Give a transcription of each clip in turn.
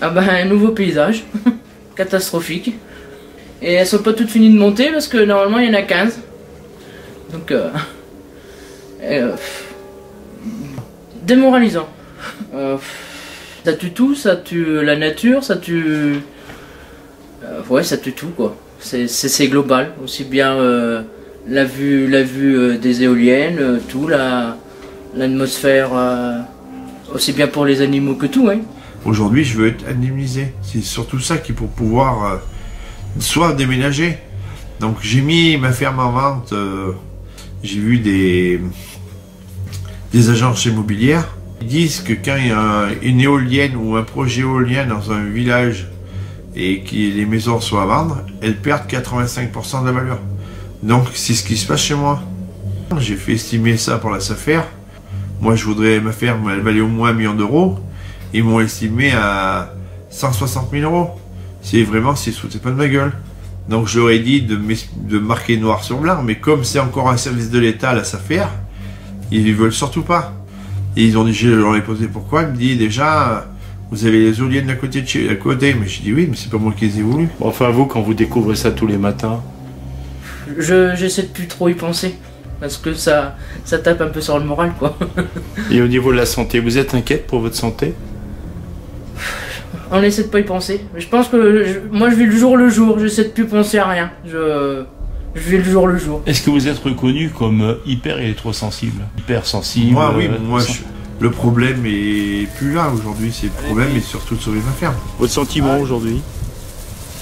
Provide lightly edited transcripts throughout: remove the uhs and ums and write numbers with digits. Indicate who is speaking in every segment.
Speaker 1: Ah ben, un nouveau paysage, catastrophique. Et elles sont pas toutes finies de monter parce que normalement il y en a 15. Donc, démoralisant. Ça tue tout, ça tue la nature, ça tue... ouais, ça tue tout quoi. C'est global, aussi bien la vue des éoliennes, tout, l'atmosphère, aussi bien pour les animaux que tout. Hein.
Speaker 2: Aujourd'hui, je veux être indemnisé. C'est surtout ça qui pour pouvoir soit déménager. Donc j'ai mis ma ferme en vente. J'ai vu des agences immobilières. Ils disent que quand il y a une éolienne ou un projet éolien dans un village et que les maisons sont à vendre, elles perdent 85% de la valeur. Donc c'est ce qui se passe chez moi. J'ai fait estimer ça pour la SAFER. Moi je voudrais ma ferme, elle valait au moins 1 million d'euros. Ils m'ont estimé à 160 000 euros. C'est vraiment, c'est sous pas de ma gueule. Donc je leur ai dit de marquer noir sur blanc, mais comme c'est encore un service de l'État, la SAFER, ils ne veulent surtout pas. Et ils ont dit, je leur ai posé pourquoi, ils me disent déjà, vous avez les éoliennes à côté, mais j'ai dit oui, mais c'est pas moi qui les ai voulu.
Speaker 3: Enfin vous, quand vous découvrez ça tous les matins,
Speaker 1: j'essaie de plus trop y penser, parce que ça tape un peu sur le moral quoi.
Speaker 3: Et au niveau de la santé, vous êtes inquiète pour votre santé?
Speaker 1: On essaie de pas y penser. Je pense que moi je vis le jour, j'essaie de plus penser à rien. Je vis le jour.
Speaker 3: Est-ce que vous êtes reconnu comme hyper électrosensible? Hypersensible?
Speaker 2: Moi oui, le problème est plus là aujourd'hui, c'est le problème est surtout de sauver ma ferme.
Speaker 3: Votre sentiment aujourd'hui?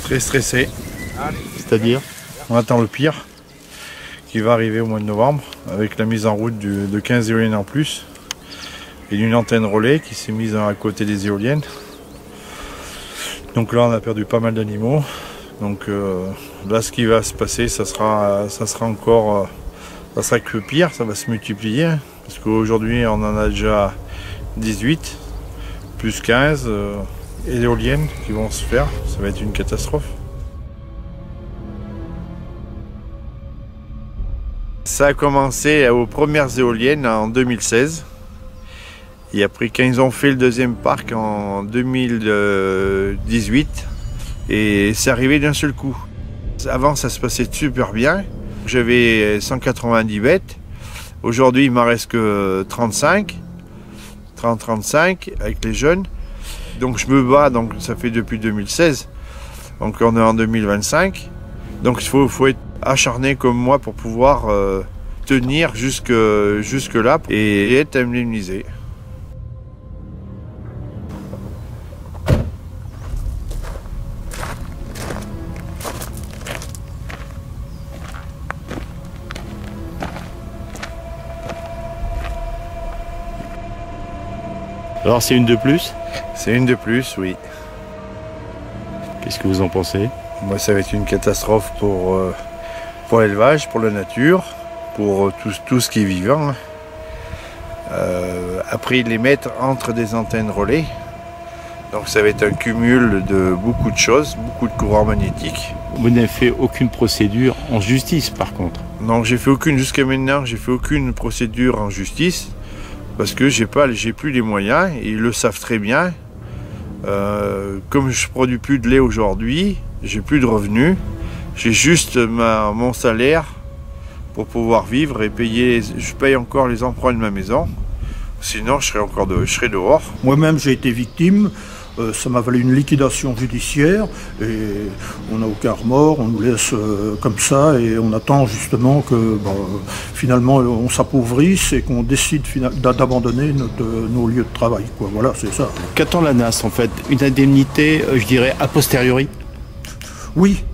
Speaker 4: Très stressé.
Speaker 3: C'est-à-dire?
Speaker 4: On attend le pire qui va arriver au mois de novembre avec la mise en route de 15 éoliennes en plus et d'une antenne relais qui s'est mise à côté des éoliennes. Donc là on a perdu pas mal d'animaux. Donc là ce qui va se passer ça sera encore ça sera que pire, ça va se multiplier. Parce qu'aujourd'hui on en a déjà 18, plus 15 éoliennes qui vont se faire, ça va être une catastrophe. Ça a commencé aux premières éoliennes en 2016. Et après, quand ils ont fait le deuxième parc en 2018, et c'est arrivé d'un seul coup. Avant, ça se passait super bien. J'avais 190 bêtes. Aujourd'hui, il m'en reste que 35 avec les jeunes. Donc je me bats, donc ça fait depuis 2016. Donc on est en 2025. Donc il faut être acharné comme moi pour pouvoir tenir jusque là et être indemnisé.
Speaker 3: Alors c'est une de plus?
Speaker 4: C'est une de plus, oui.
Speaker 3: Qu'est-ce que vous en pensez?
Speaker 4: Moi, ça va être une catastrophe pour l'élevage, pour la nature, pour tout ce qui est vivant. Après, ils les mettent entre des antennes relais. Donc ça va être un cumul de beaucoup de choses, beaucoup de courants magnétiques.
Speaker 3: Vous n'avez fait aucune procédure en justice par contre?
Speaker 4: Non, jusqu'à maintenant, j'ai fait aucune procédure en justice. Parce que j'ai plus les moyens, et ils le savent très bien. Comme je ne produis plus de lait aujourd'hui, j'ai plus de revenus. J'ai juste mon salaire pour pouvoir vivre et payer. Je paye encore les emprunts de ma maison. Sinon, je serais dehors.
Speaker 5: Moi-même, j'ai été victime. Ça m'a valu une liquidation judiciaire et on n'a aucun remords, on nous laisse comme ça et on attend justement que finalement on s'appauvrisse et qu'on décide d'abandonner nos lieux de travail, quoi. Voilà, c'est ça.
Speaker 3: Qu'attend la NAS en fait? Une indemnité, je dirais, a posteriori?
Speaker 5: Oui,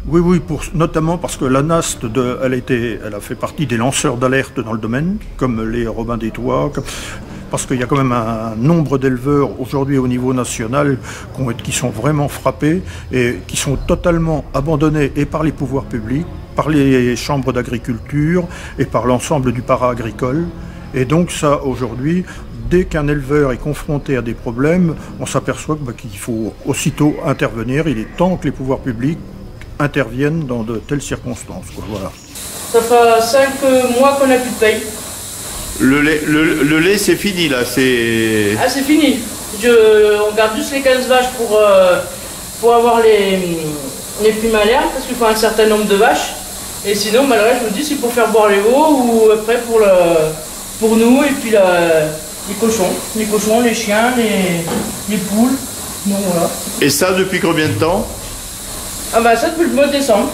Speaker 5: notamment parce que la NAST, elle a fait partie des lanceurs d'alerte dans le domaine, comme les Robins des Toits. Parce qu'il y a quand même un nombre d'éleveurs aujourd'hui au niveau national qui sont vraiment frappés et qui sont totalement abandonnés et par les pouvoirs publics, par les chambres d'agriculture et par l'ensemble du para-agricole. Et donc ça, aujourd'hui, dès qu'un éleveur est confronté à des problèmes, on s'aperçoit qu'il faut aussitôt intervenir. Il est temps que les pouvoirs publics interviennent dans de telles circonstances, quoi. Voilà.
Speaker 1: Ça fait 5 mois qu'on n'a plus de paye.
Speaker 3: Le lait c'est fini là, c'est...
Speaker 1: Ah c'est fini. On garde juste les 15 vaches pour avoir les fumes à l'air, parce qu'il faut un certain nombre de vaches. Et sinon, bah, le reste, je vous dis, c'est pour faire boire les veaux ou après pour nous et puis les cochons, les chiens, les poules. Donc, voilà.
Speaker 3: Et ça depuis combien de temps?
Speaker 1: Ah bah ça depuis le mois de décembre.